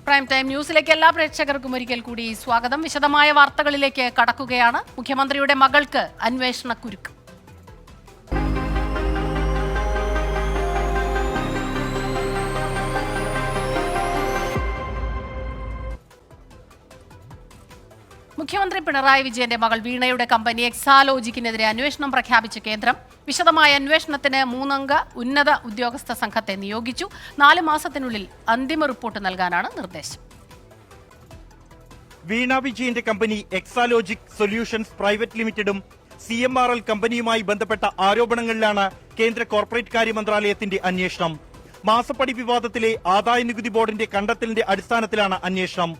Prime time ന്യൂസിലേക്ക് എല്ലാ പ്രേക്ഷകർക്കും ഒരിക്കൽ കൂടി സ്വാഗതം. വിശദമായ വാർത്തകളിലേക്ക് കടക്കുകയാണ്. മുഖ്യമന്ത്രിയുടെ മകൾക്ക് അന്വേഷണ കുരുക്ക്. മുഖ്യമന്ത്രി പിണറായി വിജയന്റെ മകൾ വീണയുടെ കമ്പനി എക്സാലോജിക്കിനെതിരെ അന്വേഷണം പ്രഖ്യാപിച്ച കേന്ദ്രം വിശദമായ അന്വേഷണത്തിന് 3 അംഗ ഉന്നത ഉദ്യോഗസ്ഥ സംഘത്തെ നിയോഗിച്ചു. 4 മാസത്തിനുള്ളിൽ അന്തിമ റിപ്പോർട്ട് നൽകാനാണ് നിർദ്ദേശം. വീണ വിജയന്റെ കമ്പനി എക്സാലോജിക് സൊല്യൂഷൻസ് പ്രൈവറ്റ് ലിമിറ്റഡും CMRL കമ്പനിയുമായി ബന്ധപ്പെട്ട ആരോപണങ്ങളിലാണ് കേന്ദ്ര കോർപ്പറേറ്റ് കാര്യ മന്ത്രാലയത്തിന്റെ അന്വേഷണം. മാസപ്പടി വിവാദത്തിലെ ആദായ നികുതി ബോർഡിന്റെ കണ്ടെത്തലിന്റെ അടിസ്ഥാനത്തിലാണ് അന്വേഷണം.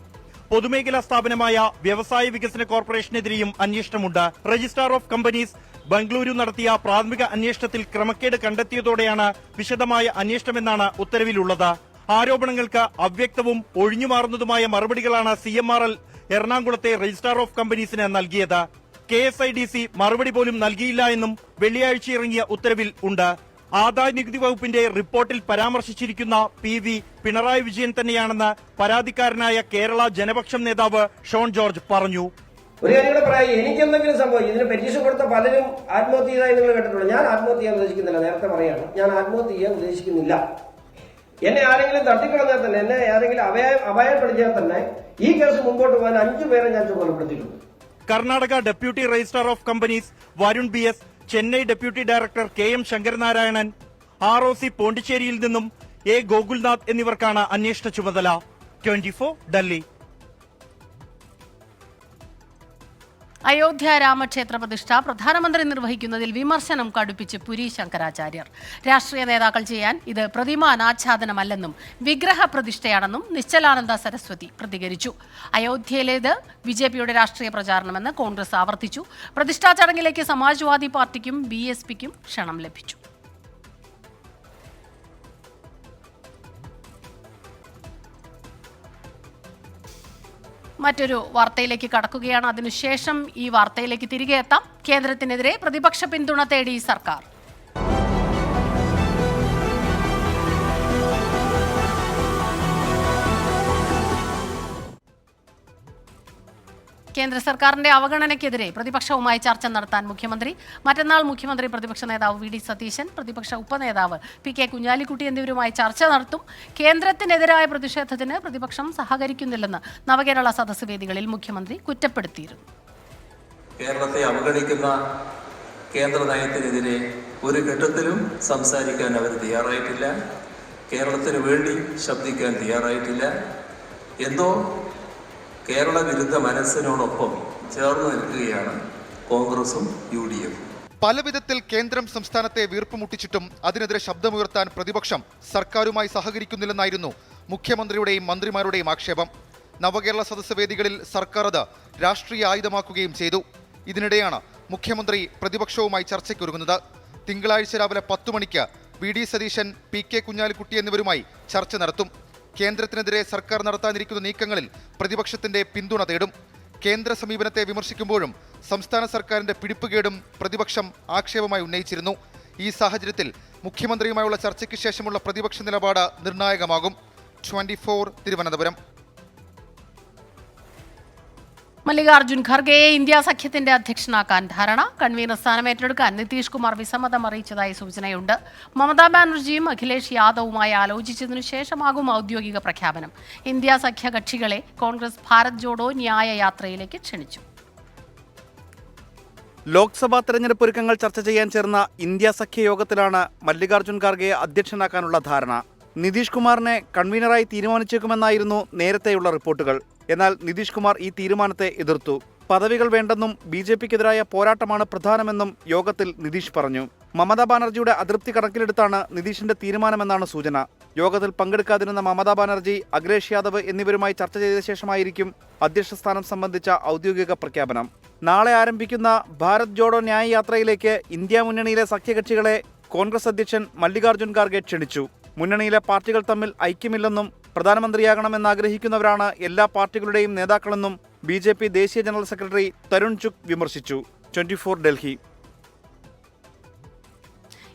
പൊതുമേഖലാ സ്ഥാപനമായ വ്യവസായ വികസന കോർപ്പറേഷനെതിരെയും അന്വേഷണമുണ്ട്. രജിസ്ട്രാർ ഓഫ് കമ്പനീസ് ബംഗളൂരു നടത്തിയ പ്രാഥമിക അന്വേഷണത്തിൽ ക്രമക്കേട് കണ്ടെത്തിയതോടെയാണ് വിശദമായ അന്വേഷണമെന്നാണ് ഉത്തരവിലുള്ളത്. ആരോപണങ്ങൾക്ക് അവ്യക്തവും ഒഴിഞ്ഞുമാറുന്നതുമായ മറുപടികളാണ് CMRL എറണാകുളത്തെ രജിസ്ട്രാർ ഓഫ് കമ്പനീസിന് നൽകിയത്. KSIDC മറുപടി പോലും നൽകിയില്ല എന്നും വെള്ളിയാഴ്ച ഇറങ്ങിയ ഉത്തരവിൽ ഉണ്ട്. ആദായ നികുതി വകുപ്പിന്റെ റിപ്പോർട്ടിൽ പരാമർശിച്ചിരിക്കുന്ന PV പിണറായി വിജയൻ തന്നെയാണെന്ന് പരാതിക്കാരനായ കേരള ജനപക്ഷം നേതാവ് ഷോൺ ജോർജ് പറഞ്ഞു. ഒരു കാര്യം പറയാം, എനിക്ക് എന്തെങ്കിലും സംഭവിച്ചു, ഇതിന് പെറ്റീഷൻ കൊടുത്ത പലരും ആത്മഹത്യ ചെയ്തായി നിങ്ങൾ കേട്ടിട്ടുണ്ട്. ഞാൻ ആത്മഹത്യ ചെയ്യാൻ ഉദ്ദേശിക്കുന്നില്ല. നേരത്തെ പറയാണ്, ഞാൻ ആത്മഹത്യ ചെയ്യാൻ ഉദ്ദേശിക്കുന്നില്ല. എന്നെ ആരെങ്കിലും തട്ടിക്കളഞ്ഞാൽ തന്നെ, എന്നെ ആരെങ്കിലും അപായപ്പെടുത്തിയാൽ തന്നെ ഈ കേസ് മുമ്പോട്ട് പോകാൻ 5 പേരെ ഞാൻ ചുമതലപ്പെടുത്തിയിട്ടുണ്ട്. Karnataka deputy registrar of companies Varun BS, Chennai deputy director KM Sankaranarayanan, ROC പോണ്ടിച്ചേരിയിൽ നിന്നും A ഗോകുൽനാഥ് എന്നിവർക്കാണ് അന്വേഷണ ചുമതല. 24 ഡൽഹി. അയോധ്യ രാമക്ഷേത്ര പ്രതിഷ്ഠ പ്രധാനമന്ത്രി നിർവഹിക്കുന്നതിൽ വിമർശനം കടുപ്പിച്ച് പുരി ശങ്കരാചാര്യർ. രാഷ്ട്രീയ നേതാക്കൾ ചെയ്യാൻ ഇത് പ്രതിമാ അനാച്ഛാദനമല്ലെന്നും വിഗ്രഹ പ്രതിഷ്ഠയാണെന്നും നിശ്ചലാനന്ദ സരസ്വതി പ്രതികരിച്ചു. അയോധ്യയിലേത് BJPയുടെ രാഷ്ട്രീയ പ്രചാരണമെന്ന് കോൺഗ്രസ് ആവർത്തിച്ചു. പ്രതിഷ്ഠാ ചടങ്ങിലേക്ക് സമാജ്വാദി പാർട്ടിക്കും BSPക്കും ക്ഷണം ലഭിച്ചു. മറ്റൊരു വാർത്തയിലേക്ക് കടക്കുകയാണ്. അതിനുശേഷം ഈ വാർത്തയിലേക്ക് തിരികെ എത്താം. കേന്ദ്രത്തിനെതിരെ പ്രതിപക്ഷ പിന്തുണ തേടി സർക്കാർ. കേന്ദ്ര സർക്കാരിന്റെ അവഗണനയ്ക്കെതിരെ പ്രതിപക്ഷവുമായി ചർച്ച നടത്താൻ മുഖ്യമന്ത്രി. മറ്റന്നാൾ മുഖ്യമന്ത്രി, പ്രതിപക്ഷ നേതാവ് VD സതീശൻ, പ്രതിപക്ഷ ഉപനേതാവ് PK കുഞ്ഞാലിക്കുട്ടി എന്നിവരുമായി ചർച്ച നടത്തും. കേന്ദ്രത്തിനെതിരായ പ്രതിഷേധത്തിന് പ്രതിപക്ഷം സഹകരിക്കുന്നില്ലെന്ന് നവകേരള സദസ്സ് വേദികളിൽ മുഖ്യമന്ത്രി കുറ്റപ്പെടുത്തിയിരുന്നു. കേരളത്തെ അവഗണിക്കുന്ന കേന്ദ്ര നയത്തിനെതിരെ ഒരു ഘട്ടത്തിലും സംസാരിക്കാൻ അവർ തയ്യാറായിട്ടില്ല. കേരളത്തിന് വേണ്ടി ശബ്ദിക്കാൻ തയ്യാറായിട്ടില്ല. എന്തോ കേരള വിരുദ്ധ മനസ്സിനോടൊപ്പം ചേർന്ന് നിൽക്കുകയാണ് കോൺഗ്രസും UDF. പല വിധത്തിൽ കേന്ദ്രം സംസ്ഥാനത്തെ വീർപ്പുമുട്ടിച്ചിട്ടും അതിനെതിരെ ശബ്ദമുയർത്താൻ പ്രതിപക്ഷം സർക്കാരുമായി സഹകരിക്കുന്നില്ലെന്നായിരുന്നു മുഖ്യമന്ത്രിയുടെയും മന്ത്രിമാരുടെയും ആക്ഷേപം. നവകേരള സദസ്സ് വേദികളിൽ സർക്കാർ അത് രാഷ്ട്രീയ ആയുധമാക്കുകയും ചെയ്തു. ഇതിനിടെയാണ് മുഖ്യമന്ത്രി പ്രതിപക്ഷവുമായി ചർച്ചയ്ക്കൊരുങ്ങുന്നത്. തിങ്കളാഴ്ച രാവിലെ 10 മണിക്ക് VD സതീശൻ, PK കുഞ്ഞാലിക്കുട്ടി എന്നിവരുമായി ചർച്ച നടത്തും. കേന്ദ്രത്തിനെതിരെ സർക്കാർ നടത്താനിരിക്കുന്ന നീക്കങ്ങളിൽ പ്രതിപക്ഷത്തിന്റെ പിന്തുണ തേടും. കേന്ദ്ര സമീപനത്തെ വിമർശിക്കുമ്പോഴും സംസ്ഥാന സർക്കാരിന്റെ പിടിപ്പുകേടും പ്രതിപക്ഷം ആക്ഷേപമായി ഉന്നയിച്ചിരുന്നു. ഈ സാഹചര്യത്തിൽ മുഖ്യമന്ത്രിയുമായുള്ള ചർച്ചയ്ക്ക് ശേഷമുള്ള പ്രതിപക്ഷ നിലപാട് നിർണായകമാകും. 24 തിരുവനന്തപുരം. മല്ലികാർജുൻ ഖർഗെയെ ഇന്ത്യ സഖ്യത്തിന്റെ അധ്യക്ഷനാക്കാൻ ധാരണ. കൺവീനർ സ്ഥാനം ഏറ്റെടുക്കാൻ നിതീഷ് കുമാർ വിസമ്മതം അറിയിച്ചതായി സൂചനയുണ്ട്. മമതാ ബാനർജിയും അഖിലേഷ് യാദവുമായി ആലോചിച്ചതിനു ശേഷമാകും ഔദ്യോഗിക പ്രഖ്യാപനം. ഇന്ത്യ സഖ്യ കക്ഷികളെ കോൺഗ്രസ് ഭാരത് ജോഡോ ന്യായ യാത്രയിലേക്ക് ക്ഷണിച്ചു. ലോക്സഭാ തെരഞ്ഞെടുപ്പ് ഒരുക്കങ്ങൾ ചർച്ച ചെയ്യാൻ ചേർന്ന ഇന്ത്യ സഖ്യ യോഗത്തിലാണ് മല്ലികാർജുൻ ഖാർഗെയെ അധ്യക്ഷനാക്കാനുള്ള ധാരണ. നിതീഷ് കുമാറിനെ കൺവീനറായി തീരുമാനിച്ചേക്കുമെന്നായിരുന്നു നേരത്തെയുള്ള റിപ്പോർട്ടുകൾ. എന്നാൽ നിതീഷ് കുമാർ ഈ തീരുമാനത്തെ എതിർത്തു. പദവികൾ വേണ്ടെന്നും BJPക്കെതിരായ പോരാട്ടമാണ് പ്രധാനമെന്നും യോഗത്തിൽ നിതീഷ് പറഞ്ഞു. മമതാ ബാനർജിയുടെ അതൃപ്തി കണക്കിലെടുത്താണ് നിതീഷിന്റെ തീരുമാനമെന്നാണ് സൂചന. യോഗത്തിൽ പങ്കെടുക്കാതിരുന്ന മമതാ ബാനർജി, അഖിലേഷ് യാദവ് എന്നിവരുമായി ചർച്ച ചെയ്ത ശേഷമായിരിക്കും അധ്യക്ഷ സ്ഥാനം സംബന്ധിച്ച ഔദ്യോഗിക പ്രഖ്യാപനം. നാളെ ആരംഭിക്കുന്ന ഭാരത് ജോഡോ ന്യായ യാത്രയിലേക്ക് ഇന്ത്യ മുന്നണിയിലെ സഖ്യകക്ഷികളെ കോൺഗ്രസ് അധ്യക്ഷൻ മല്ലികാർജുൻ ഖാർഗെ ക്ഷണിച്ചു. മുന്നണിയിലെ പാർട്ടികൾ തമ്മിൽ ഐക്യമില്ലെന്നും പ്രധാനമന്ത്രിയാകണമെന്ന് ആഗ്രഹിക്കുന്നവരാണ് എല്ലാ പാർട്ടികളുടെയും നേതാക്കളെന്നും BJP ദേശീയ ജനറൽ സെക്രട്ടറി തരുൺ ചുഗ് വിമർശിച്ചു. 24 ഡൽഹി.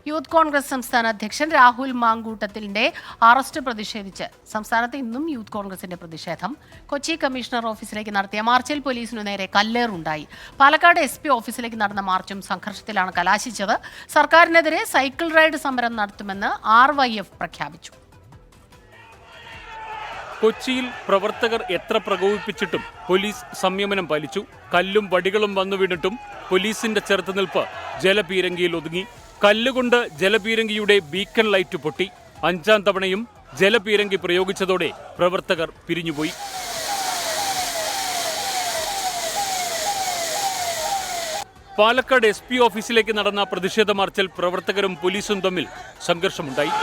യൂത്ത് കോൺഗ്രസ് സംസ്ഥാന അധ്യക്ഷൻ രാഹുൽ മാങ്കൂട്ടത്തിന്റെ അറസ്റ്റ് പ്രതിഷേധിച്ച് സംസ്ഥാനത്ത് ഇന്നും യൂത്ത് കോൺഗ്രസിന്റെ പ്രതിഷേധം. കൊച്ചി കമ്മീഷണർ ഓഫീസിലേക്ക് നടത്തിയ മാർച്ചിൽ പോലീസിനു നേരെ കല്ലേറുണ്ടായി. പാലക്കാട് SP ഓഫീസിലേക്ക് നടന്ന മാർച്ചും സംഘർഷത്തിലാണ് കലാശിച്ചത്. സർക്കാരിനെതിരെ സൈക്കിൾ റൈഡ് സമരം നടത്തുമെന്ന് RYF പ്രഖ്യാപിച്ചു. കൊച്ചിയിൽ പ്രവർത്തകർ എത്ര പ്രകോപിപ്പിച്ചിട്ടും പോലീസ് സംയമനം പാലിച്ചു. കല്ലും വടികളും വന്നു വീണിട്ടും പോലീസിന്റെ ചെറുത്തുനിൽപ്പ് ജലപീരങ്കിയിൽ ഒതുങ്ങി. കല്ലുകൊണ്ട് ജലപീരങ്കിയുടെ ബീക്കൺ ലൈറ്റ് പൊട്ടി. 5ാം തവണയും ജലപീരങ്കി പ്രയോഗിച്ചതോടെ പ്രവർത്തകർ പിരിഞ്ഞുപോയി. പാലക്കാട് SP ഓഫീസിലേക്ക് നടന്ന പ്രതിഷേധ മാർച്ചിൽ പ്രവർത്തകരും പോലീസും തമ്മിൽ സംഘർഷമുണ്ടായി.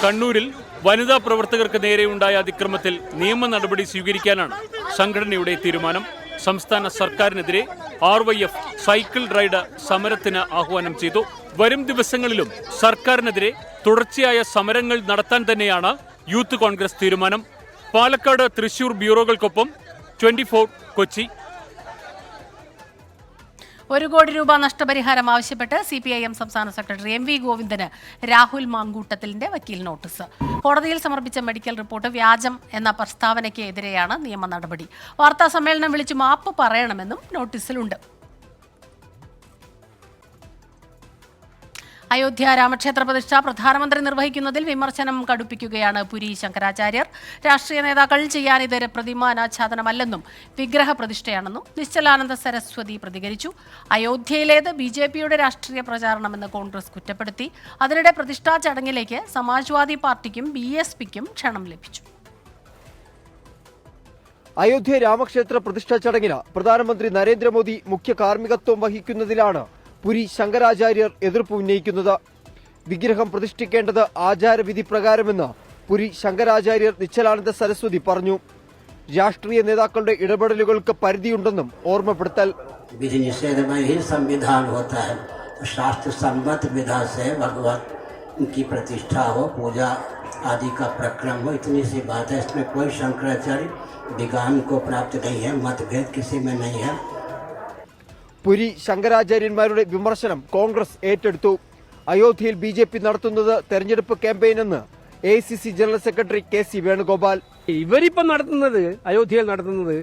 കണ്ണൂരിൽ വനിതാ പ്രവർത്തകർക്ക് നേരെയുണ്ടായ അതിക്രമത്തിൽ നിയമ നടപടി സ്വീകരിക്കാനാണ് സംഘടനയുടെ തീരുമാനം. സംസ്ഥാന സർക്കാരിനെതിരെ RYF സൈക്കിൾ റൈഡ് സമരത്തിന് ആഹ്വാനം ചെയ്തു. വരും ദിവസങ്ങളിലും സർക്കാരിനെതിരെ തുടർച്ചയായ സമരങ്ങൾ നടത്താൻ തന്നെയാണ് യൂത്ത് കോൺഗ്രസ് തീരുമാനം. പാലക്കാട്, തൃശൂർ ബ്യൂറോകൾക്കൊപ്പം 24 കൊച്ചി. 1 കോടി രൂപ നഷ്ടപരിഹാരം ആവശ്യപ്പെട്ട് CPIM സംസ്ഥാന സെക്രട്ടറി MV ഗോവിന്ദന് രാഹുൽ മാങ്കൂട്ടത്തിന്റെ വക്കീൽ നോട്ടീസ്. കോടതിയിൽ സമർപ്പിച്ച മെഡിക്കൽ റിപ്പോർട്ട് വ്യാജം എന്ന പ്രസ്താവനയ്ക്ക് എതിരെയാണ് നിയമ നടപടി. വാർത്താ സമ്മേളനം വിളിച്ച് മാപ്പ് പറയണമെന്നും നോട്ടീസിലുണ്ട്. അയോധ്യ രാമക്ഷേത്ര പ്രതിഷ്ഠ പ്രധാനമന്ത്രി നിർവഹിക്കുന്നതിൽ വിമർശനം കടുപ്പിക്കുകയാണ് പുരി ശങ്കരാചാര്യർ. രാഷ്ട്രീയ നേതാക്കൾ ചെയ്യാൻ ഇത് പ്രതിമാനാച്ഛാദനമല്ലെന്നും വിഗ്രഹ പ്രതിഷ്ഠയാണെന്നും നിശ്ചലാനന്ദ സരസ്വതി പ്രതികരിച്ചു. അയോധ്യയിലേത് BJPയുടെ രാഷ്ട്രീയ പ്രചാരണമെന്ന് കോൺഗ്രസ് കുറ്റപ്പെടുത്തി. അതിനിടെ പ്രതിഷ്ഠാ ചടങ്ങിലേക്ക് സമാജ്വാദി പാർട്ടിക്കും BSPക്കും ക്ഷണം ലഭിച്ചു. അയോധ്യ രാമക്ഷേത്ര പ്രതിഷ്ഠാ ചടങ്ങിന് പ്രധാനമന്ത്രി നരേന്ദ്രമോദി മുഖ്യ കാർമ്മികത്വം വഹിക്കുന്നതിലാണ് പുരി ശങ്കരാചാര്യർ എതിർപ്പ് ഉന്നയിക്കുന്നത്. വിഗ്രഹം പ്രതിഷ്ഠിക്കേണ്ടത് ആചാരവിധി പ്രകാരമെന്ന് പുരി ശങ്കരാചാര്യർ നിശ്ചലാനന്ദ സരസ്വതി പറഞ്ഞു. രാഷ്ട്രീയ നേതാക്കളുടെ ഇടപെടലുകൾക്ക് പരിധിയുണ്ടെന്നും ഓർമ്മപ്പെടുത്തൽ. विधि निषेध में ही संविधान होता है, तो शास्त्र सम्मत विधा से भगवान की प्रतिष्ठा हो, पूजा आदि का प्रक्रम हो, इतनी सी बात है. इसमें कोई शंकराचार्य विज्ञान को प्राप्त नहीं है, मतभेद किसी में नहीं है. പുരി ശങ്കരാചാര്യന്മാരുടെ വിമർശനം കോൺഗ്രസ് ഏറ്റെടുത്തു. അയോധ്യയിൽ BJP നടത്തുന്നത് തെരഞ്ഞെടുപ്പ് ക്യാമ്പയിനെന്ന് AICC general secretary KC Venugopal. ഇവരിപ്പം നടത്തുന്നത്, അയോധ്യയിൽ നടത്തുന്നത്,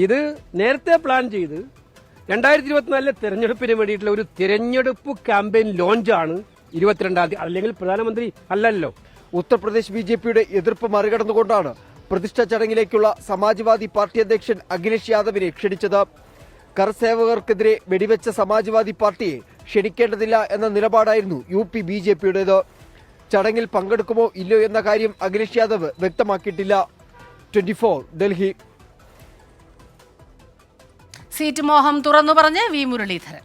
ഇത് നേരത്തെ പ്ലാൻ ചെയ്ത് 2024 തെരഞ്ഞെടുപ്പിന് വേണ്ടിയിട്ടുള്ള ഒരു തെരഞ്ഞെടുപ്പ് ക്യാമ്പയിൻ ലോഞ്ചാണ് 22-ാം തീയതി. അല്ലെങ്കിൽ പ്രധാനമന്ത്രി അല്ലല്ലോ. ഉത്തർപ്രദേശ് BJPയുടെ എതിർപ്പ് മറികടന്നുകൊണ്ടാണ് പ്രതിഷ്ഠാ ചടങ്ങിലേക്കുള്ള സമാജ്വാദി പാർട്ടി അധ്യക്ഷൻ അഖിലേഷ് യാദവിനെ ക്ഷണിച്ചത്. കർസേവകർക്കെതിരെ വെടിവെച്ച സമാജ്വാദി പാർട്ടിയെ ക്ഷണിക്കേണ്ടതില്ല എന്ന നിലപാടായിരുന്നു UP BJPയുടേത്. ചടങ്ങിൽ പങ്കെടുക്കുമോ ഇല്ലയോ എന്ന കാര്യം അഖിലേഷ് യാദവ് വ്യക്തമാക്കിയിട്ടില്ല. 24 ഡൽഹി. സീറ്റ് മോഹം തുറന്നു പറഞ്ഞ് V മുരളീധരൻ.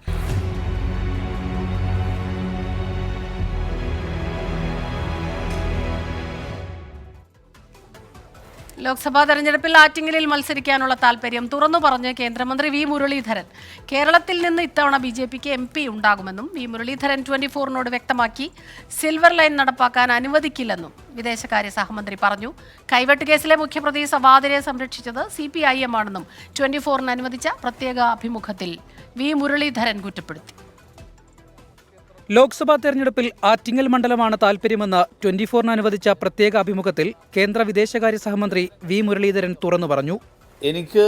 ലോക്സഭാ തെരഞ്ഞെടുപ്പിൽ ആറ്റിങ്ങലിൽ മത്സരിക്കാനുള്ള താൽപര്യം തുറന്നു പറഞ്ഞ് കേന്ദ്രമന്ത്രി V മുരളീധരൻ. കേരളത്തിൽ നിന്ന് ഇത്തവണ BJPക്ക് MP ഉണ്ടാകുമെന്നും V മുരളീധരൻ 24നോട് വ്യക്തമാക്കി. സിൽവർ ലൈൻ നടപ്പാക്കാൻ അനുവദിക്കില്ലെന്നും വിദേശകാര്യ സഹമന്ത്രി പറഞ്ഞു. കൈവെട്ട് കേസിലെ മുഖ്യപ്രതി സവാദിനെ സംരക്ഷിച്ചത് CPIM ആണെന്നും 24ന് അനുവദിച്ച പ്രത്യേക അഭിമുഖത്തിൽ V മുരളീധരൻ കുറ്റപ്പെടുത്തി. ലോക്സഭാ തെരഞ്ഞെടുപ്പിൽ ആറ്റിങ്ങൽ മണ്ഡലമാണ് താൽപര്യമെന്ന് 24ന് അനുവദിച്ച പ്രത്യേക അഭിമുഖത്തിൽ കേന്ദ്ര വിദേശകാര്യ സഹമന്ത്രി V മുരളീധരൻ തുറന്നു പറഞ്ഞു. എനിക്ക്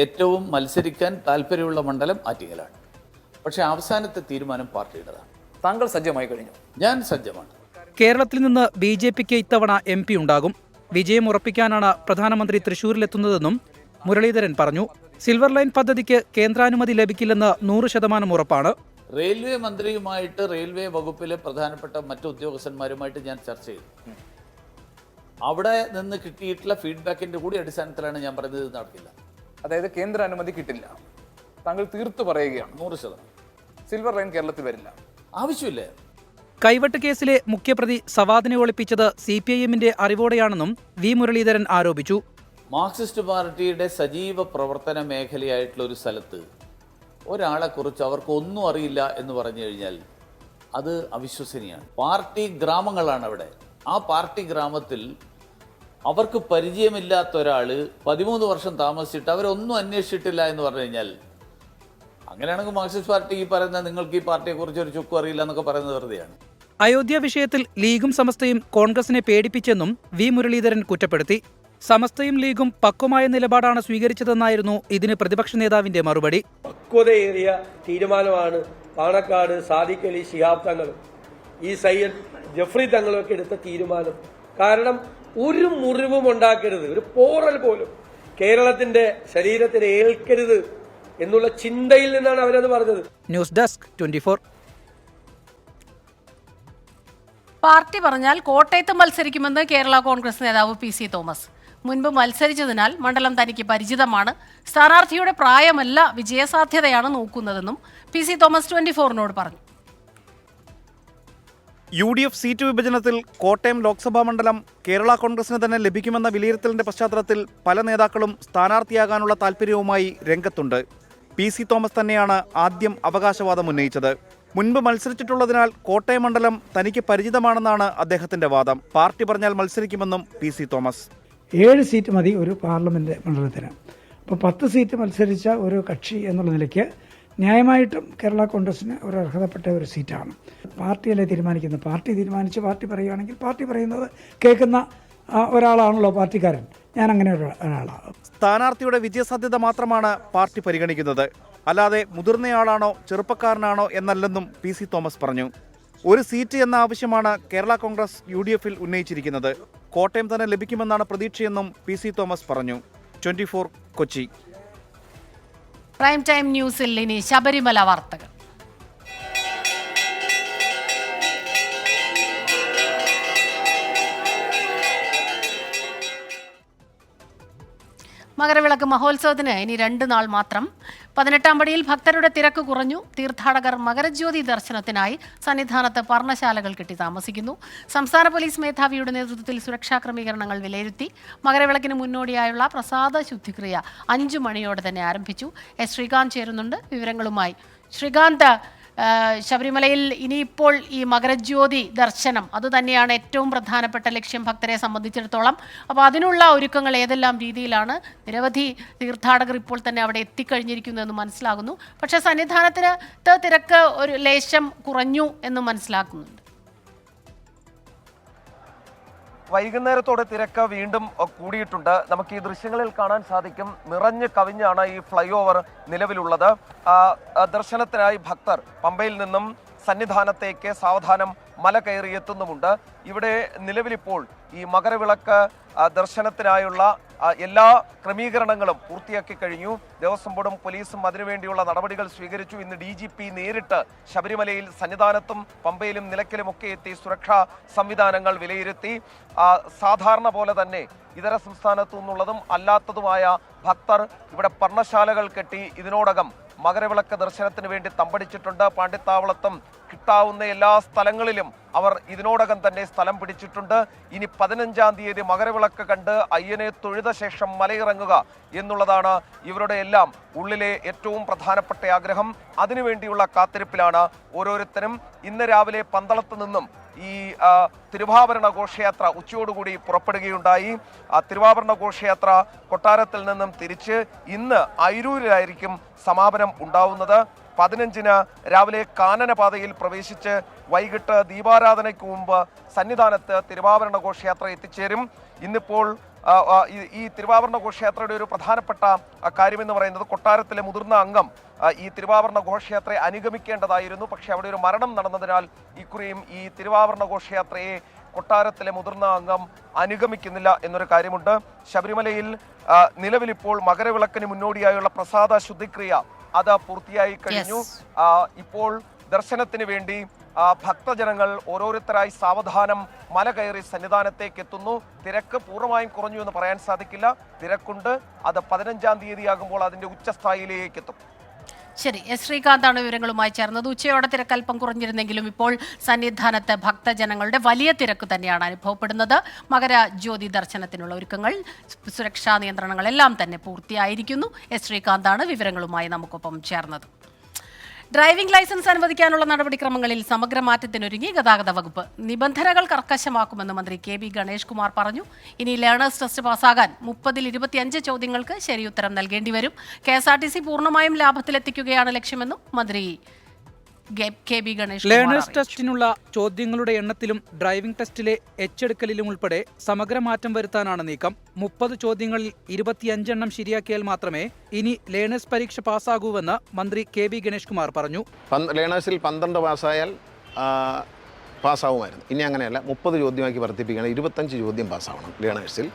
ഏറ്റവും മത്സരിക്കാൻ താല്പര്യമുള്ള മണ്ഡലം ആറ്റിങ്ങലാണ്. പക്ഷേ അവസാനത്തെ തീരുമാനം പാർട്ടിയുടേതാണ്. താങ്കൾ സജ്ജമായി കഴിഞ്ഞു? ഞാൻ സജ്ജമാണ്. കേരളത്തിൽ നിന്ന് BJPക്ക് ഇത്തവണ MP ഉണ്ടാകും. വിജയം ഉറപ്പിക്കാനാണ് പ്രധാനമന്ത്രി തൃശൂരിലെത്തുന്നതെന്നും മുരളീധരൻ പറഞ്ഞു. സിൽവർ ലൈൻ പദ്ധതിക്ക് കേന്ദ്രാനുമതി ലഭിക്കില്ലെന്ന് 100% ഉറപ്പാണ്. റെയിൽവേ മന്ത്രിയുമായിട്ട് റെയിൽവേ വകുപ്പിലെ പ്രധാനപ്പെട്ട മറ്റു ഉദ്യോഗസ്ഥന്മാരുമായിട്ട് ഞാൻ ചർച്ച ചെയ്തു. അവിടെ നിന്ന് കിട്ടിയിട്ടുള്ള ഫീഡ്ബാക്കിന്റെ കൂടി അടിസ്ഥാനത്തിലാണ് ഞാൻ പറഞ്ഞത് നടക്കില്ല. അതായത് കേന്ദ്ര അനുമതി കിട്ടില്ല. താങ്കൾ തീർത്തു പറയുകയാണ്? 100%. സിൽവർ ലൈൻ കേരളത്തിൽ വരില്ല. ആവശ്യമില്ല. കൈവെട്ട് കേസിലെ മുഖ്യപ്രതി സവാദിനെ ഒളിപ്പിച്ചത് CPIMന്റെ അറിവോടെയാണെന്നും V മുരളീധരൻ ആരോപിച്ചു. മാർക്സിസ്റ്റ് പാർട്ടിയുടെ സജീവ പ്രവർത്തന മേഖലയായിട്ടുള്ള ഒരു സ്ഥലത്ത് ഒരാളെക്കുറിച്ച് അവർക്ക് ഒന്നും അറിയില്ല എന്ന് പറഞ്ഞു കഴിഞ്ഞാൽ അത് അവിശ്വസനീയമാണ്. പാർട്ടി ഗ്രാമങ്ങളാണ് അവിടെ. ആ പാർട്ടി ഗ്രാമത്തിൽ അവർക്ക് പരിചയമില്ലാത്ത ഒരാൾ 13 വർഷം താമസിച്ചിട്ട് അവരൊന്നും അന്വേഷിച്ചിട്ടില്ല എന്ന് പറഞ്ഞു കഴിഞ്ഞാൽ, അങ്ങനെയാണെങ്കിൽ മാർക്സിസ്റ്റ് പാർട്ടി ഈ പറയുന്ന നിങ്ങൾക്ക് ഈ പാർട്ടിയെക്കുറിച്ച് ഒരു ചുക്കും അറിയില്ല എന്നൊക്കെ പറയുന്നത് വെറുതെയാണ്. അയോധ്യ വിഷയത്തിൽ ലീഗും സമസ്തയും കോൺഗ്രസിനെ പേടിപ്പിച്ചെന്നും വി മുരളീധരൻ കുറ്റപ്പെടുത്തി. സമസ്തയും ലീഗും പക്വമായ നിലപാടാണ് സ്വീകരിച്ചതെന്നായിരുന്നു ഇതിന് പ്രതിപക്ഷ നേതാവിന്റെ മറുപടി. പക്വതയേറിയ തീരുമാനമാണ് പാണക്കാട് സാദിഖ് അലി ശിഹാബ് തങ്ങളും ഈ സയ്യദ് ജഫ്രി തങ്ങളും ഒക്കെ എടുത്ത തീരുമാനം. കാരണം ഒരു മുറിവും ഉണ്ടാക്കരുത്, ഒരു പോറൽ പോലും കേരളത്തിന്റെ ശരീരത്തിന് ഏൽക്കരുത് എന്നുള്ള ചിന്തയിൽ നിന്നാണ് അവരത് പറഞ്ഞത്. News desk 24. പാർട്ടി പറഞ്ഞാൽ കോട്ടയത്ത് മത്സരിക്കുമെന്ന് കേരള കോൺഗ്രസ് നേതാവ് PC തോമസ്. മുൻപ് മത്സരിച്ചതിനാൽ മണ്ഡലം തനിക്ക് പരിചിതമാണ്. സ്ഥാനാർത്ഥിയുടെ പ്രായമല്ല വിജയസാധ്യതയാണ് നോക്കുന്നതെന്നും PC തോമസ് 24നോട് പറഞ്ഞു. UDF സീറ്റ് വിഭജനത്തിൽ കോട്ടയം ലോക്സഭാ മണ്ഡലം കേരള കോൺഗ്രസിന് തന്നെ ലഭിക്കുമെന്ന വിലയിരുത്തലിന്റെ പശ്ചാത്തലത്തിൽ പല നേതാക്കളും സ്ഥാനാർത്ഥിയാകാനുള്ള താൽപ്പര്യവുമായി രംഗത്തുണ്ട്. PC തോമസ് തന്നെയാണ് ആദ്യം അവകാശവാദം ഉന്നയിച്ചത്. മുൻപ് മത്സരിച്ചിട്ടുള്ളതിനാൽ കോട്ടയം മണ്ഡലം തനിക്ക് പരിചിതമാണെന്നാണ് അദ്ദേഹത്തിന്റെ വാദം. പാർട്ടി പറഞ്ഞാൽ മത്സരിക്കുമെന്നും PC തോമസ്. 7 സീറ്റ് മതി ഒരു പാർലമെന്റ് മണ്ഡലത്തിന്. അപ്പോൾ 10 സീറ്റ് മത്സരിച്ച ഒരു കക്ഷി എന്നുള്ള നിലയ്ക്ക് ന്യായമായിട്ടും കേരള കോൺഗ്രസിന് ഒരു അർഹതപ്പെട്ട ഒരു സീറ്റാണ്. പാർട്ടിയല്ലേ തീരുമാനിക്കുന്നത്. പാർട്ടി തീരുമാനിച്ച് പാർട്ടി പറയുകയാണെങ്കിൽ പാർട്ടി പറയുന്നത് കേൾക്കുന്ന ഒരാളാണല്ലോ പാർട്ടിക്കാരൻ. ഞാൻ അങ്ങനെ ഒരാളാണ്. സ്ഥാനാർത്ഥിയുടെ വിജയസാധ്യത മാത്രമാണ് പാർട്ടി പരിഗണിക്കുന്നത്, അല്ലാതെ മുതിർന്നയാളാണോ ചെറുപ്പക്കാരനാണോ എന്നല്ലെന്നും PC തോമസ് പറഞ്ഞു. ഒരു സീറ്റ് എന്ന ആവശ്യമാണ് കേരള കോൺഗ്രസ് UDFൽ ഉന്നയിച്ചിരിക്കുന്നത്. കോട്ടയം തന്നെ ലഭിക്കുമെന്നാണ് പ്രതീക്ഷയെന്നും PC തോമസ് പറഞ്ഞു. 24 കൊച്ചി. പ്രൈം ടൈം ന്യൂസിൽ ഇനി ശബരിമല വാർത്തകൾ. മകരവിളക്ക് മഹോത്സവത്തിന് ഇനി 2 നാൾ മാത്രം. 18-ാം പടിയിൽ ഭക്തരുടെ തിരക്ക് കുറഞ്ഞു. തീർത്ഥാടകർ മകരജ്യോതി ദർശനത്തിനായി സന്നിധാനത്ത് പർണശാലകൾ കെട്ടി താമസിക്കുന്നു. സംസ്ഥാന പോലീസ് മേധാവിയുടെ നേതൃത്വത്തിൽ സുരക്ഷാ ക്രമീകരണങ്ങൾ വിലയിരുത്തി. മകരവിളക്കിന് മുന്നോടിയായുള്ള പ്രസാദ ശുദ്ധിക്രിയ 5 മണിയോടെ തന്നെ ആരംഭിച്ചു. ശ്രീകാന്ത് ചേരുന്നുണ്ട് വിവരങ്ങളുമായി. ശ്രീകാന്ത്, ശബരിമലയിൽ ഇനിയിപ്പോൾ ഈ മകരജ്യോതി ദർശനം അതുതന്നെയാണ് ഏറ്റവും പ്രധാനപ്പെട്ട ലക്ഷ്യം ഭക്തരെ സംബന്ധിച്ചിടത്തോളം. അപ്പോൾ അതിനുള്ള ഒരുക്കങ്ങൾ ഏതെല്ലാം രീതിയിലാണ്? നിരവധി തീർത്ഥാടകർ ഇപ്പോൾ തന്നെ അവിടെ എത്തിക്കഴിഞ്ഞിരിക്കുന്നു എന്ന് മനസ്സിലാകുന്നു. പക്ഷേ സന്നിധാനത്തിന് തിരക്ക് ഒരു ലേശം കുറഞ്ഞു എന്ന് മനസ്സിലാക്കുന്നുണ്ട്. വൈകുന്നേരത്തോടെ തിരക്ക് വീണ്ടും കൂടിയിട്ടുണ്ട്. നമുക്ക് ഈ ദൃശ്യങ്ങളിൽ കാണാൻ സാധിക്കും, നിറഞ്ഞു കവിഞ്ഞാണ് ഈ ഫ്ലൈ ഓവർ നിലവിലുള്ളത്. ദർശനത്തിനായി ഭക്തർ പമ്പയിൽ നിന്നും സന്നിധാനത്തേക്ക് സാവധാനം മല കയറിയെത്തുന്നുമുണ്ട്. ഇവിടെ നിലവിലിപ്പോൾ ഈ മകരവിളക്ക് ദർശനത്തിനായുള്ള എല്ലാ ക്രമീകരണങ്ങളും പൂർത്തിയാക്കി കഴിഞ്ഞു. ദേവസ്വം ബോർഡും പോലീസും അതിനുവേണ്ടിയുള്ള നടപടികൾ സ്വീകരിച്ചു. ഇന്ന് DGP നേരിട്ട് ശബരിമലയിൽ സന്നിധാനത്തും പമ്പയിലും നിലയ്ക്കലുമൊക്കെ എത്തി സുരക്ഷാ സംവിധാനങ്ങൾ വിലയിരുത്തി. സാധാരണ പോലെ തന്നെ ഇതര സംസ്ഥാനത്തു നിന്നുള്ളതും അല്ലാത്തതുമായ ഭക്തർ ഇവിടെ പർണശാലകൾ കെട്ടി ഇതിനോടകം മകരവിളക്ക് ദർശനത്തിന് വേണ്ടി തമ്പടിച്ചിട്ടുണ്ട്. പാണ്ഡിത്താവളത്തും കിട്ടാവുന്ന എല്ലാ സ്ഥലങ്ങളിലും അവർ ഇതിനോടകം തന്നെ സ്ഥലം പിടിച്ചിട്ടുണ്ട്. ഇനി 15-ാം തീയതി മകരവിളക്ക് കണ്ട് അയ്യനെ തൊഴുത ശേഷം മലയിറങ്ങുക എന്നുള്ളതാണ് ഇവരുടെ എല്ലാം ഉള്ളിലെ ഏറ്റവും പ്രധാനപ്പെട്ട ആഗ്രഹം. അതിനുവേണ്ടിയുള്ള കാത്തിരിപ്പിലാണ് ഓരോരുത്തരും. ഇന്ന് രാവിലെ പന്തളത്ത് നിന്നും ഈ തിരുവാഭരണ ഘോഷയാത്ര ഉച്ചയോടുകൂടി പുറപ്പെടുകയുണ്ടായി. തിരുവാഭരണ ഘോഷയാത്ര കൊട്ടാരത്തിൽ നിന്നും തിരിച്ച് ഇന്ന് അയിരൂരിലായിരിക്കും സമാപനം ഉണ്ടാവുന്നത്. 15-ന് രാവിലെ കാനനപാതയിൽ പ്രവേശിച്ച് വൈകിട്ട് ദീപാരാധനയ്ക്ക് മുമ്പ് സന്നിധാനത്ത് തിരുവാഭരണ ഘോഷയാത്ര എത്തിച്ചേരും. ഇന്നിപ്പോൾ ഈ തിരുവാഭരണ ഘോഷയാത്രയുടെ ഒരു പ്രധാനപ്പെട്ട കാര്യമെന്ന് പറയുന്നത് കൊട്ടാരത്തിലെ മുതിർന്ന അംഗം ഈ തിരുവാഭരണ ഘോഷയാത്രയെ അനുഗമിക്കേണ്ടതായിരുന്നു. പക്ഷെ അവിടെ ഒരു മരണം നടന്നതിനാൽ ഇക്കുറിയും ഈ തിരുവാഭരണ ഘോഷയാത്രയെ കൊട്ടാരത്തിലെ മുതിർന്ന അംഗം അനുഗമിക്കുന്നില്ല എന്നൊരു കാര്യമുണ്ട്. ശബരിമലയിൽ നിലവിലിപ്പോൾ മകരവിളക്കിന് മുന്നോടിയായുള്ള പ്രസാദ ശുദ്ധിക്രിയ അത് പൂർത്തിയായി കഴിഞ്ഞു. ഇപ്പോൾ ദർശനത്തിന് വേണ്ടി ഭക്തജനങ്ങൾ ഓരോരുത്തരായി സാവധാനം മല കയറി സന്നിധാനത്തേക്ക് എത്തുന്നു. തിരക്ക് പൂർണ്ണമായും കുറഞ്ഞു എന്ന് പറയാൻ സാധിക്കില്ല. തിരക്കുണ്ട്. അത് 15-ാം തീയതിയാകുമ്പോൾ അതിന്റെ ഉച്ചസ്ഥായിയിലേക്ക് എത്തും. ശരി, ശ്രീകാന്താണ് വിവരങ്ങളുമായി ചേർന്നത്. ഉച്ചയോടെ തിരക്ക് അല്പം കുറഞ്ഞിരുന്നെങ്കിലും ഇപ്പോൾ സന്നിധാനത്ത് ഭക്തജനങ്ങളുടെ വലിയ തിരക്ക് തന്നെയാണ് അനുഭവപ്പെടുന്നത്. മകരജ്യോതി ദർശനത്തിനുള്ള ഒരുക്കങ്ങൾ, സുരക്ഷാ നിയന്ത്രണങ്ങളെല്ലാം തന്നെ പൂർത്തിയായിരിക്കുന്നു. ശ്രീകാന്താണ് വിവരങ്ങളുമായി നമുക്കൊപ്പം ചേർന്നത്. ഡ്രൈവിംഗ് ലൈസൻസ് അനുവദിക്കാനുള്ള നടപടിക്രമങ്ങളിൽ സമഗ്ര മാറ്റത്തിനൊരുങ്ങി ഗതാഗത വകുപ്പ്. നിബന്ധനകൾ കർക്കശമാക്കുമെന്ന് മന്ത്രി KB ഗണേഷ് കുമാർ പറഞ്ഞു. ഇനി ലേണേഴ്സ് ടെസ്റ്റ് പാസ്സാകാൻ 30-ൽ 25 ചോദ്യങ്ങൾക്ക് ശരിയുത്തരം നൽകേണ്ടി വരും. KSRTC പൂർണ്ണമായും ലാഭത്തിലെത്തിക്കുകയാണ് ലക്ഷ്യമെന്നും മന്ത്രി KB ഗണേഷ് കുമാർ ലേണേഴ്സ് ടെസ്റ്റിനുള്ള ചോദ്യങ്ങളുടെ എണ്ണത്തിലും ഡ്രൈവിംഗ് ടെസ്റ്റിലെ എച്ചെടുക്കലിലും ഉൾപ്പെടെ സമഗ്ര മാറ്റം വരുത്താനാണ് നീക്കം. 30 ചോദ്യങ്ങളിൽ 25 എണ്ണം ശരിയാക്കിയാൽ മാത്രമേ ഇനി ലേണേഴ്സ് പരീക്ഷ പാസ്സാകൂവെന്ന് മന്ത്രി KB ഗണേഷ് കുമാർ പറഞ്ഞു. ലേണേഴ്സിൽ 12 പാസ്സായാൽ പാസ്സാവുമായിരുന്നു. ഇനി അങ്ങനെയല്ല, 30 ചോദ്യമാക്കി വർദ്ധിപ്പിക്കുകയാണ്. 25 ചോദ്യം പാസ്സാവണം ലേണേഴ്സിൽ.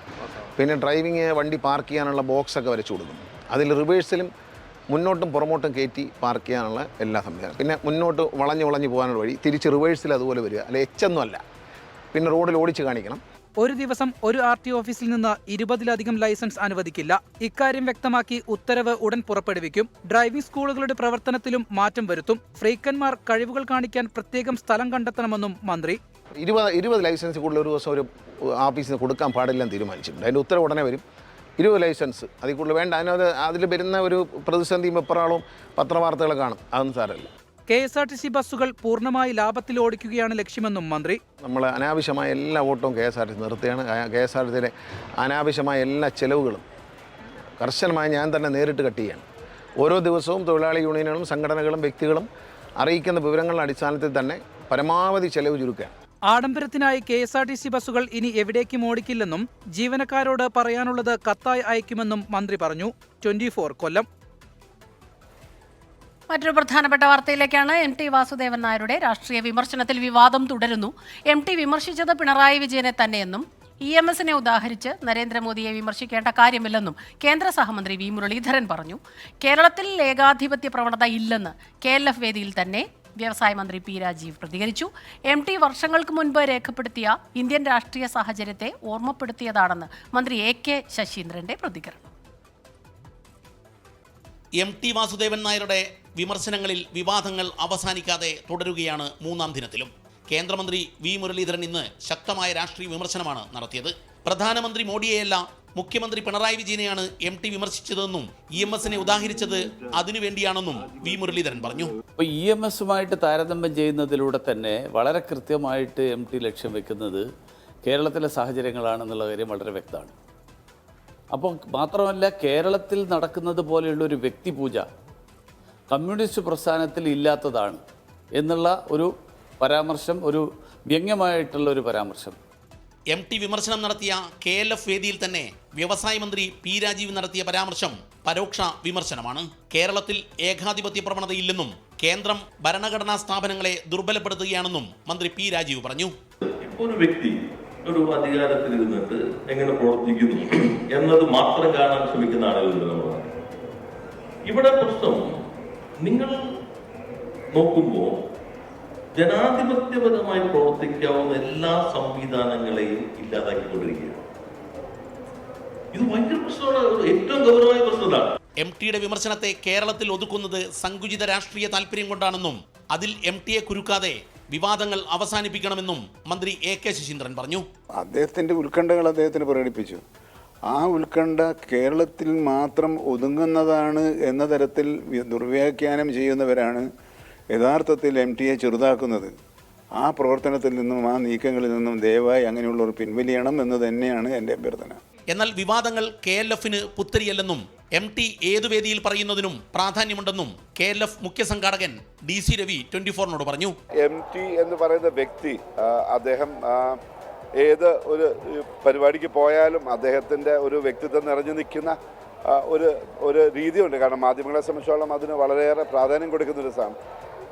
പിന്നെ ഡ്രൈവിംഗ് വണ്ടി പാർക്ക് ചെയ്യാനുള്ള ബോക്സൊക്കെ വരച്ചു കൊടുക്കും. അതിൽ റിവേഴ്സിലും മുന്നോട്ടും പുറമോട്ടും കയറ്റി പാർക്ക് ചെയ്യാനുള്ള എല്ലാ സംവിധാനം. പിന്നെ മുന്നോട്ട് വളഞ്ഞു പോകാനുള്ള വഴി, തിരിച്ച് റിവേഴ്സിൽ അതുപോലെ വരിക. അല്ലെ എച്ചൊന്നും അല്ല, പിന്നെ റോഡിൽ ഓടിച്ച് കാണിക്കണം. ഒരു ദിവസം ഒരു RTO ഓഫീസിൽ നിന്ന് 20-ലധികം ലൈസൻസ് അനുവദിക്കില്ല. ഇക്കാര്യം വ്യക്തമാക്കി ഉത്തരവ് ഉടൻ പുറപ്പെടുവിക്കും. ഡ്രൈവിംഗ് സ്കൂളുകളുടെ പ്രവർത്തനത്തിലും മാറ്റം വരുത്തും. ഫ്രീക്കന്മാർ കഴിവുകൾ കാണിക്കാൻ പ്രത്യേകം സ്ഥലം കണ്ടെത്തണമെന്നും മന്ത്രി. 20 ലൈസൻസ് കൂടുതൽ ഒരു ദിവസം ഒരു ഓഫീസിന് കൊടുക്കാൻ പാടില്ലെന്ന് തീരുമാനിച്ചിട്ടുണ്ട്. അതിൻ്റെ ഉത്തരവ് ഉടനെ വരും. 20 ലൈസൻസ് അതിൽ കൂടുതൽ വേണ്ട. അതിൽ വരുന്ന ഒരു പ്രതിസന്ധി വെപ്രാളവും പത്രവാർത്തകൾ കാണും. അതൊന്നും സാരമില്ല. KSRTC ബസ്സുകൾ പൂർണ്ണമായി ലാഭത്തിൽ ഓടിക്കുകയാണ് ലക്ഷ്യമെന്നും മന്ത്രി. നമ്മൾ അനാവശ്യമായ എല്ലാ ഓട്ടവും KSRTC നിർത്തുകയാണ്. KSRTCയിലെ അനാവശ്യമായ എല്ലാ ചെലവുകളും കർശനമായി ഞാൻ തന്നെ നേരിട്ട് കട്ട് ചെയ്യാണ്. ഓരോ ദിവസവും തൊഴിലാളി യൂണിയനുകളും സംഘടനകളും വ്യക്തികളും അറിയിക്കുന്ന വിവരങ്ങളുടെ അടിസ്ഥാനത്തിൽ തന്നെ പരമാവധി ചെലവ് ചുരുക്കുകയാണ്. ആഡംബരത്തിനായി KSRTC ബസ്സുകൾ ഇനി എവിടേക്കും ഓടിക്കില്ലെന്നും ജീവനക്കാരോട് പറയാനുള്ളത് കത്തായി അയക്കുമെന്നും മന്ത്രി പറഞ്ഞു. 24 കൊല്ലം. മറ്റൊരു പ്രധാനപ്പെട്ട വാർത്തയിലേക്കാണ്. MT വാസുദേവൻ നായരുടെ രാഷ്ട്രീയ വിമർശനത്തിൽ വിവാദം തുടരുന്നു. MT വിമർശിച്ചത് പിണറായി വിജയനെ തന്നെയെന്നും EMSനെ ഉദാഹരിച്ച് നരേന്ദ്രമോദിയെ വിമർശിക്കേണ്ട കാര്യമില്ലെന്നും കേന്ദ്ര സഹമന്ത്രി V മുരളീധരൻ പറഞ്ഞു. കേരളത്തിൽ ഏകാധിപത്യ പ്രവണത ഇല്ലെന്ന് KLF വേദിയിൽ തന്നെ വ്യവസായ മന്ത്രി P രാജീവ് പ്രതികരിച്ചു. MT വർഷങ്ങൾക്ക് മുൻപ് രേഖപ്പെടുത്തിയ ഇന്ത്യൻ രാഷ്ട്രീയ സാഹചര്യത്തെ ഓർമ്മപ്പെടുത്തിയതാണെന്ന് മന്ത്രി AK ശശീന്ദ്രന്റെ പ്രതികരണം. MT വാസുദേവൻ നായരുടെ വിമർശനങ്ങളിൽ വിവാദങ്ങൾ അവസാനിക്കാതെ തുടരുകയാണ് മൂന്നാം ദിനത്തിലും. കേന്ദ്രമന്ത്രി V മുരളീധരൻ ഇന്ന് ശക്തമായ രാഷ്ട്രീയ വിമർശനമാണ് നടത്തിയത്. പ്രധാനമന്ത്രി മോഡിയെയല്ല, മുഖ്യമന്ത്രി പിണറായി വിജയനെയാണ് MT വിമർശിച്ചതെന്നും EMSനെ ഉദാഹരിച്ചത് അതിനുവേണ്ടിയാണെന്നും V മുരളീധരൻ പറഞ്ഞു. അപ്പോൾ EMSുമായിട്ട് താരതമ്യം ചെയ്യുന്നതിലൂടെ തന്നെ വളരെ കൃത്യമായിട്ട് MT ലക്ഷ്യം വെക്കുന്നത് കേരളത്തിലെ സാഹചര്യങ്ങളാണെന്നുള്ള കാര്യം വളരെ വ്യക്തമാണ്. അപ്പോൾ മാത്രമല്ല, കേരളത്തിൽ നടക്കുന്നത് പോലെയുള്ളൊരു വ്യക്തിപൂജ കമ്മ്യൂണിസ്റ്റ് പ്രസ്ഥാനത്തിൽ ഇല്ലാത്തതാണ് എന്നുള്ള ഒരു പരാമർശം, ഒരു വ്യംഗ്യമായിട്ടുള്ള ഒരു പരാമർശം. MT വിമർശനം നടത്തിയ KLF വേദിയിൽ തന്നെ വ്യവസായ മന്ത്രി P രാജീവ് നടത്തിയ പരാമർശം പരോക്ഷ വിമർശനമാണ്. കേരളത്തിൽ ഏകാധിപത്യ പ്രവണതയില്ലെന്നും കേന്ദ്രം ഭരണഘടനാ സ്ഥാപനങ്ങളെ ദുർബലപ്പെടുത്തുകയാണെന്നും മന്ത്രി P രാജീവ് പറഞ്ഞു. ഒരു വ്യക്തി ഒരു അധികാരത്തിൽ ഇരുന്നിട്ട് എങ്ങനെ പ്രവർത്തിക്കുന്നു എന്നത് മാത്രം കാണാൻ ശ്രമിക്കുന്ന ആളുകളുണ്ട് നമ്മുടെ നാട്ടിൽ. ഇവിടെ പ്രശ്നം നിങ്ങൾ നോക്കുമ്പോൾ ജനാധിപത്യപരമായി പ്രവർത്തിക്കാവുന്ന എല്ലാ സംവിധാനങ്ങളെയും ഇല്ലാതാക്കിക്കൊണ്ടിരിക്കുകയാണ്. ഇത് ഭയങ്കര പ്രശ്നമാണ്, ഏറ്റവും ഗൗരവമായ പ്രശ്നമാണ്. MTയുടെ വിമർശനത്തെ കേരളത്തിൽ ഒതുക്കുന്നത് സങ്കുചിത രാഷ്ട്രീയ താല്പര്യം കൊണ്ടാണെന്നും അതിൽ MTയെ കുരുക്കാതെ വിവാദങ്ങൾ അവസാനിപ്പിക്കണമെന്നും മന്ത്രി AK ശശീന്ദ്രൻ പറഞ്ഞു. അദ്ദേഹത്തിന്റെ ഉത്കണ്ഠകൾ അദ്ദേഹത്തിന് പ്രകടിപ്പിച്ചു. ആ ഉത്കണ്ഠ കേരളത്തിൽ മാത്രം ഒതുങ്ങുന്നതാണ് എന്ന തരത്തിൽ ദുർവ്യാഖ്യാനം ചെയ്യുന്നവരാണ് യഥാർത്ഥത്തിൽ MTയെ ചെറുതാക്കുന്നത്. ആ പ്രവർത്തനത്തിൽ നിന്നും ആ നീക്കങ്ങളിൽ നിന്നും ദയവായി അങ്ങനെയുള്ളവർ പിൻവലിയണം എന്ന് തന്നെയാണ് എൻ്റെ അഭ്യർത്ഥന. എന്നാൽ വിവാദങ്ങൾ KLFന് പുത്തരിയല്ലെന്നും MT ഏതു വേദിയിൽ പറയുന്നതിനും പ്രാധാന്യമുണ്ടെന്നും KLF മുഖ്യ സംഘാടകൻ DC രവി 24നോട് പറഞ്ഞു. MT എന്ന് പറയുന്ന വ്യക്തി അദ്ദേഹം ഏത് ഒരു പരിപാടിക്ക് പോയാലും അദ്ദേഹത്തിൻ്റെ ഒരു വ്യക്തിത്വം നിറഞ്ഞു നിൽക്കുന്ന ഒരു രീതിയുണ്ട്. കാരണം മാധ്യമങ്ങളെ സംബന്ധിച്ചോളം അതിന് വളരെയേറെ പ്രാധാന്യം കൊടുക്കുന്നൊരു സാധനം.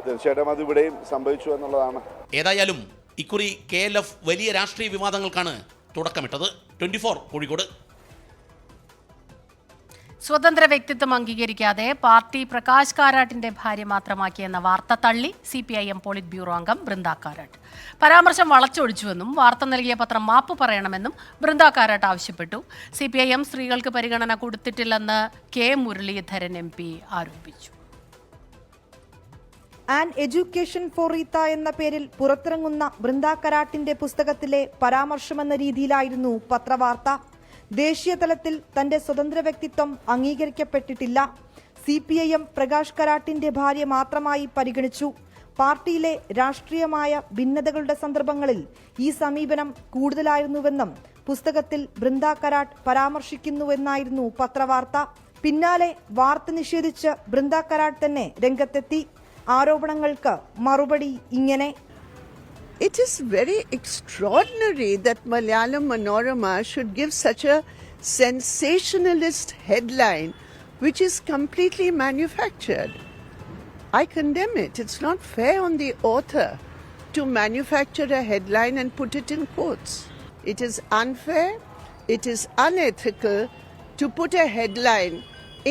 തീർച്ചയായിട്ടും അത് ഇവിടെയും സംഭവിച്ചു എന്നുള്ളതാണ്. ഏതായാലും ഇക്കുറി KLF വലിയ രാഷ്ട്രീയ വിവാദങ്ങൾക്കാണ് തുടക്കമിട്ടത്. 24 കോഴിക്കോട്. സ്വതന്ത്ര വ്യക്തിത്വം അംഗീകരിക്കാതെ പാർട്ടി പ്രകാശ് കാരാട്ടിന്റെ ഭാര്യ മാത്രമാക്കിയെന്ന വാർത്ത തള്ളി CPIM പോളിറ്റ് ബ്യൂറോ അംഗം ബൃന്ദ കാരാട്ട്. പരാമർശം വളച്ചൊടിച്ചുവെന്നും വാർത്ത നൽകിയ പത്രം മാപ്പ് പറയണമെന്നും ബൃന്ദ കാരാട്ട് ആവശ്യപ്പെട്ടു. CPIM സ്ത്രീകൾക്ക് പരിഗണന കൊടുത്തിട്ടില്ലെന്ന് K മുരളീധരൻ MP ആരോപിച്ചു. ആൻ എഡ്യൂക്കേഷൻ ഫോർ റീത്ത എന്ന പേരിൽ പുറത്തിറങ്ങുന്ന ബൃന്ദ കാരാട്ടിന്റെ പുസ്തകത്തിലെ പരാമർശമെന്ന രീതിയിലായിരുന്നു പത്രവാർത്ത. ദേശീയ തലത്തിൽ തന്റെ സ്വതന്ത്ര വ്യക്തിത്വം അംഗീകരിക്കപ്പെട്ടിട്ടില്ല. CPIM പ്രകാശ് കരാട്ടിന്റെ ഭാര്യ മാത്രമായി പരിഗണിച്ചു. പാർട്ടിയിലെ രാഷ്ട്രീയമായ ഭിന്നതകളുടെ സന്ദർഭങ്ങളിൽ ഈ സമീപനം കൂടുതലായിരുന്നുവെന്നും പുസ്തകത്തിൽ ബൃന്ദ കരാട്ട് പരാമർശിക്കുന്നുവെന്നായിരുന്നു പത്രവാർത്ത. പിന്നാലെ വാർത്ത നിഷേധിച്ച് ബൃന്ദ കരാട്ട് തന്നെ രംഗത്തെത്തി. ആരോപണങ്ങൾക്ക് മറുപടി ഇങ്ങനെ: It is very extraordinary that Malayalam Manorama should give such a sensationalist headline which is completely manufactured. I condemn it. It's not fair on the author to manufacture a headline and put it in quotes. It is unfair, it is unethical to put a headline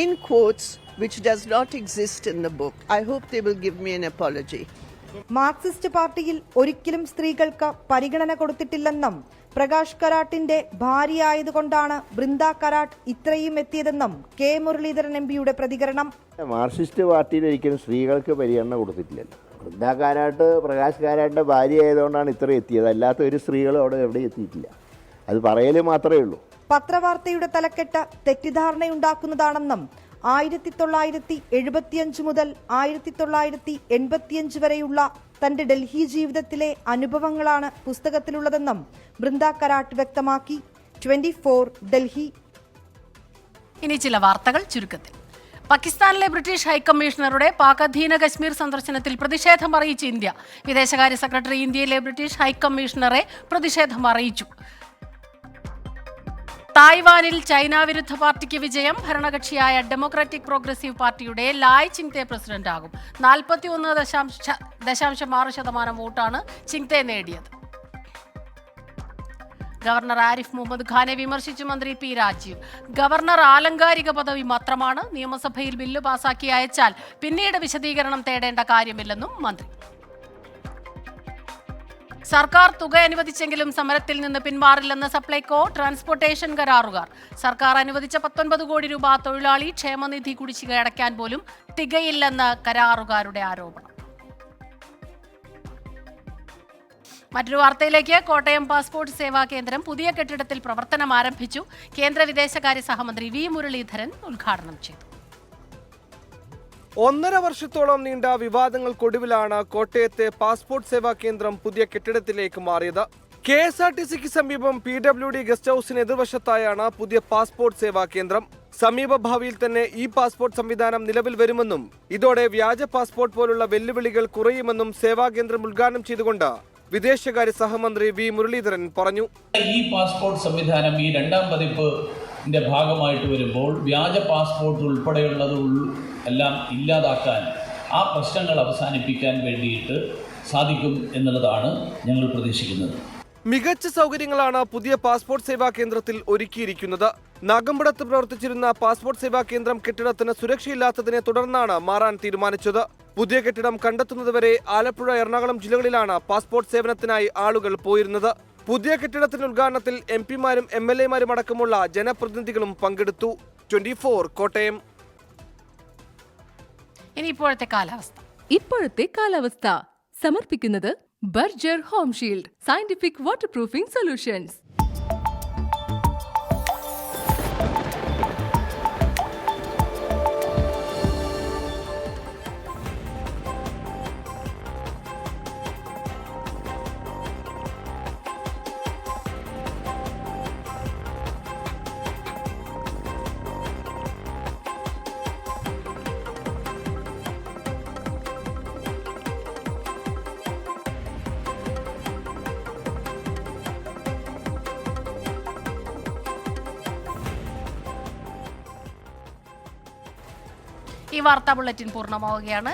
in quotes which does not exist in the book. I hope they will give me an apology. Marxist പാർട്ടിയിൽ ഒരിക്കലും സ്ത്രീകൾക്ക് പരിഗണന കൊടുത്തിട്ടില്ലെന്നും പ്രകാശ് കരാട്ടിന്റെ ഭാര്യയായതുകൊണ്ടാണ് ബൃന്ദ കരാട്ട് ഇത്രയും എത്തിയതെന്നും K Muraleedharan എംപിയുടെ പ്രതികരണം. Marxist പാർട്ടിയിൽ ഒരിക്കലും സ്ത്രീകൾക്ക് പരിഗണന കൊടുത്തിട്ടില്ലല്ലോ. ബൃന്ദ കാരാട്ട് പ്രകാശ് കാരാട്ടിന്റെ ഭാര്യ ആയതുകൊണ്ടാണ് ഇത്ര എത്തിയത്. അല്ലാത്ത ഒരു സ്ത്രീകളും അവിടെ എവിടെ എത്തിയിട്ടില്ല. അത് പറയൽ മാത്രമേ ഉള്ളൂ. പത്രവാർത്തയുടെ തലക്കെട്ട് തെറ്റിദ്ധാരണയുണ്ടാക്കുന്നതാണെന്നും 1975 മുതൽ 1985 വരെയുള്ള തന്റെ ഡൽഹി ജീവിതത്തിലെ അനുഭവങ്ങളാണ് പുസ്തകത്തിലുള്ളതെന്നും ബൃന്ദ കരാട്ട് വ്യക്തമാക്കി. 24 ഡൽഹി. ഇനി ചില വാർത്തകൾ ചുരുക്കത്തിൽ. പാകിസ്ഥാനിലെ ബ്രിട്ടീഷ് ഹൈക്കമ്മീഷണറുടെ പാക് അധീന കശ്മീർ സന്ദർശനത്തിൽ പ്രതിഷേധം അറിയിച്ച് ഇന്ത്യ. വിദേശകാര്യ സെക്രട്ടറി ഇന്ത്യയിലെ ബ്രിട്ടീഷ് ഹൈക്കമ്മീഷണറെ പ്രതിഷേധം അറിയിച്ചു. തായ്വാനിൽ ചൈന വിരുദ്ധ പാർട്ടിക്ക് വിജയം. ഭരണകക്ഷിയായ ഡെമോക്രാറ്റിക് പ്രോഗ്രസീവ് പാർട്ടിയുടെ ലായ് ചിങ്തെ പ്രസിഡന്റാകും. 41.6% വോട്ടാണ് ചിങ്തെ നേടിയത്. ഗവർണർ ആരിഫ് മുഹമ്മദ് ഖാനെ വിമർശിച്ചു മന്ത്രി പി രാജീവ്. ഗവർണർ ആലങ്കാരിക പദവി മാത്രമാണ്. നിയമസഭയിൽ ബില്ല് പാസാക്കി അയച്ചാൽ പിന്നീട് വിശദീകരണം തേടേണ്ട കാര്യമില്ലെന്നും മന്ത്രി. സർക്കാർ തുക അനുവദിച്ചെങ്കിലും സമരത്തിൽ നിന്ന് പിന്മാറില്ലെന്ന് സപ്ലൈകോ ട്രാൻസ്പോർട്ടേഷൻ കരാറുകാർ. സർക്കാർ അനുവദിച്ച 19 കോടി രൂപ തൊഴിലാളി ക്ഷേമനിധി കുടിശ്ശിക അടയ്ക്കാൻ പോലും തികയില്ലെന്ന് കരാറുകാരുടെ ആരോപണം. മറ്റൊരു വാർത്തയിലേക്ക്. കോട്ടയം പാസ്പോർട്ട് സേവാ കേന്ദ്രം പുതിയ കെട്ടിടത്തിൽ പ്രവർത്തനം ആരംഭിച്ചു. കേന്ദ്ര വിദേശകാര്യ സഹമന്ത്രി വി മുരളീധരൻ ഉദ്ഘാടനം ചെയ്തു. 1.5 വർഷത്തോളം നീണ്ട വിവാദങ്ങൾക്കൊടുവിലാണ് കോട്ടയത്തെ പാസ്പോർട്ട് സേവാ കേന്ദ്രം പുതിയ കെട്ടിടത്തിലേക്ക് മാറിയത്. KSRTCക്ക് സമീപം PWD ഗസ്റ്റ് ഹൌസിന് എതിർവശത്തായാണ് പുതിയ പാസ്പോർട്ട് സേവാ കേന്ദ്രം. സമീപഭാവിയിൽ തന്നെ ഈ പാസ്പോർട്ട് സംവിധാനം നിലവിൽ വരുമെന്നും ഇതോടെ വ്യാജ പാസ്പോർട്ട് പോലുള്ള വെല്ലുവിളികൾ കുറയുമെന്നും സേവാ കേന്ദ്രം ഉദ്ഘാടനം ചെയ്തുകൊണ്ട് വിദേശകാര്യ സഹമന്ത്രി വി മുരളീധരൻ പറഞ്ഞു. ഈ പാസ്പോർട്ട് സംവിധാനം ഈ 2ാം പതിപ്പിന്റെ ഭാഗമായിട്ട് വരുമ്പോൾ വ്യാജ പാസ്പോർട്ട് ഉൾപ്പെടെയുള്ളത് എല്ലാം ഇല്ലാതാക്കാൻ, ആ പ്രശ്നങ്ങൾ അവസാനിപ്പിക്കാൻ വേണ്ടിയിട്ട് സാധിക്കും എന്നുള്ളതാണ് ഞങ്ങൾ പ്രതീക്ഷിക്കുന്നത്. മികച്ച സൗകര്യങ്ങളാണ് പുതിയ പാസ്പോർട്ട് സേവാ കേന്ദ്രത്തിൽ ഒരുക്കിയിരിക്കുന്നത്. നാഗമ്പടത്ത് പ്രവർത്തിച്ചിരുന്ന പാസ്പോർട്ട് സേവാ കേന്ദ്രം കെട്ടിടത്തിന് സുരക്ഷയില്ലാത്തതിനെ തുടർന്നാണ് മാറാൻ തീരുമാനിച്ചത്. പുതിയ കെട്ടിടം കണ്ടെത്തുന്നതുവരെ ആലപ്പുഴ, എറണാകുളം ജില്ലകളിലാണ് പാസ്പോർട്ട് സേവനത്തിനായി ആളുകൾ പോയിരുന്നത്. പുതിയ കെട്ടിടത്തിന്റെ ഉദ്ഘാടനത്തിൽ MP-മാരും MLA-മാരും അടക്കമുള്ള ജനപ്രതിനിധികളും പങ്കെടുത്തു. 24 കോട്ടയം. ഇനി ഇപ്പോഴത്തെ കാലാവസ്ഥ സമർപ്പിക്കുന്നത് Berger home shield scientific water proofing solutions. ഈ വാർത്താ ബുള്ളറ്റിൻ പൂർണ്ണമാവുകയാണ്.